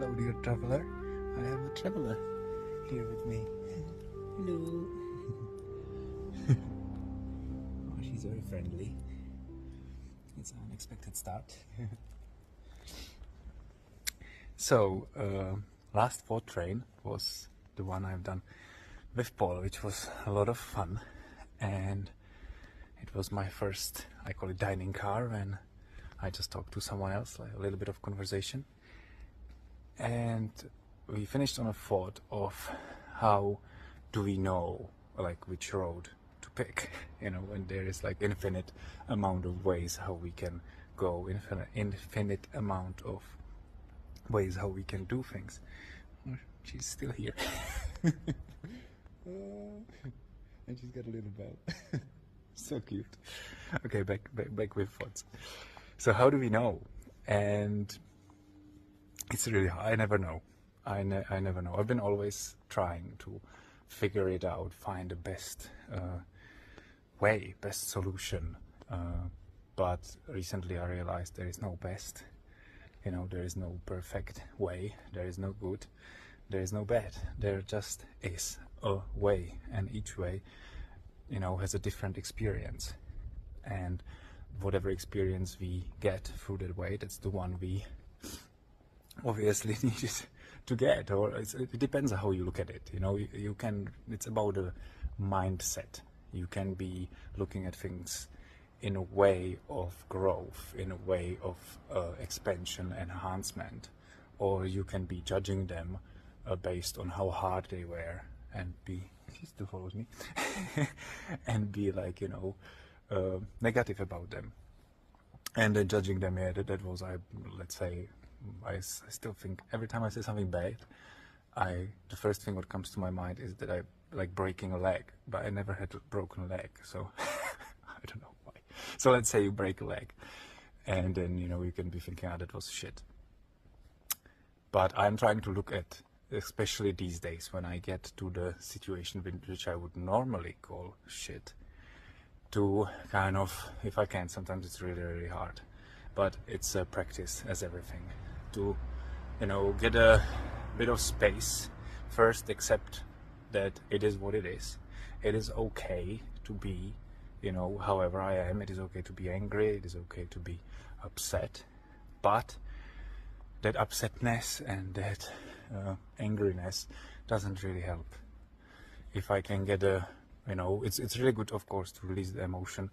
Hello, dear traveler. I have a traveler here with me. Hello. Oh, she's very friendly. It's an unexpected start. So, last port train was the one I've done with Paul, which was a lot of fun. And it was my first, I call it dining car, when I just talked to someone else, like a little bit of conversation. And we finished on a thought of how do we know like which road to pick, you know, when there is like infinite amount of ways how we can go, infinite amount of ways how we can do things. Oh, she's still here. And she's got a little bell. So cute. Okay, back with thoughts. So how do we know? And it's really hard. I never know. I never know. I've been always trying to figure it out, find the best way, best solution. But recently I realized there is no best. You know, there is no perfect way. There is no good. There is no bad. There just is a way, and each way, you know, has a different experience. And whatever experience we get through that way, that's the one we obviously needed to get. Or it depends on how you look at it. You know, you can, it's about a mindset. You can be looking at things in a way of growth, in a way of expansion, enhancement, or you can be judging them based on how hard they were, and be, she still follows me, and be like, you know, negative about them, and then judging them. Yeah, that was, let's say, I still think every time I say something bad, the first thing what comes to my mind is that I like breaking a leg, but I never had a broken leg, so I don't know why. So let's say you break a leg, and then, you know, you can be thinking, that was shit. But I'm trying to look at, especially these days when I get to the situation which I would normally call shit, to kind of, if I can, sometimes it's really, really hard, but it's a practice as everything, to, you know, get a bit of space, first accept that it is what it is. It is okay to be, you know, however I am. It is okay to be angry, it is okay to be upset, but that upsetness and that angriness doesn't really help. If I can get a, you know, it's really good, of course, to release the emotion,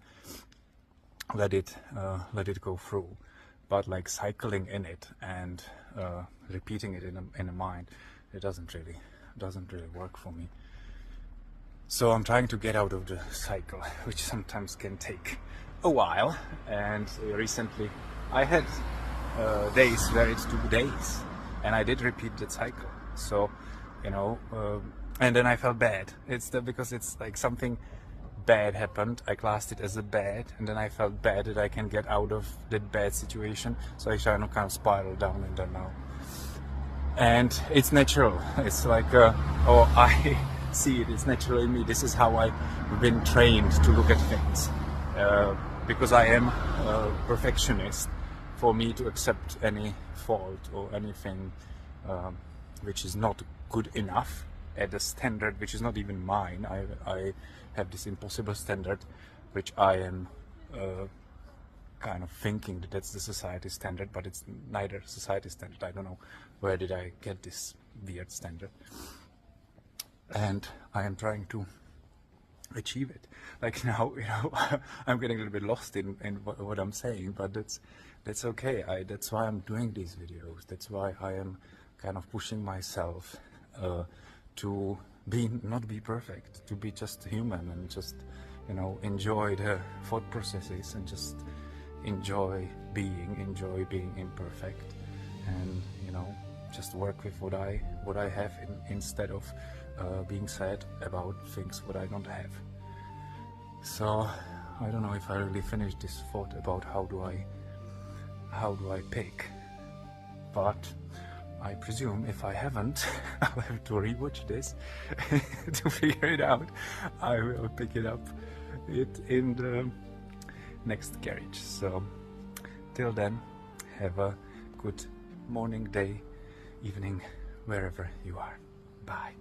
let it go through, but like cycling in it and repeating it in a mind, it doesn't really work for me. So I'm trying to get out of the cycle, which sometimes can take a while. And recently I had days where it took days, and I did repeat that cycle. So, you know, and then I felt bad. Because it's like something bad happened, I classed it as a bad, and then I felt bad that I can get out of that bad situation. So I kind of spiral down in that now. And it's natural. It's like, I see it. It's natural in me. This is how I've been trained to look at things. Because I am a perfectionist. For me to accept any fault or anything which is not good enough at a standard which is not even mine, I have this impossible standard which I am kind of thinking that that's the society standard, but it's neither society standard. I don't know where did I get this weird standard, and I am trying to achieve it. Like now, you know, I'm getting a little bit lost in what I'm saying, but that's okay. That's why I'm doing these videos. That's why I am kind of pushing myself to not be perfect, to be just human, and just, you know, enjoy the thought processes, and just enjoy being imperfect, and, you know, just work with what I have instead of being sad about things what I don't have. So I don't know if I really finished this thought about how do I pick, but I presume if I haven't, I'll have to rewatch this to figure it out. I will pick it up in the next carriage. So till then, have a good morning, day, evening, wherever you are. Bye.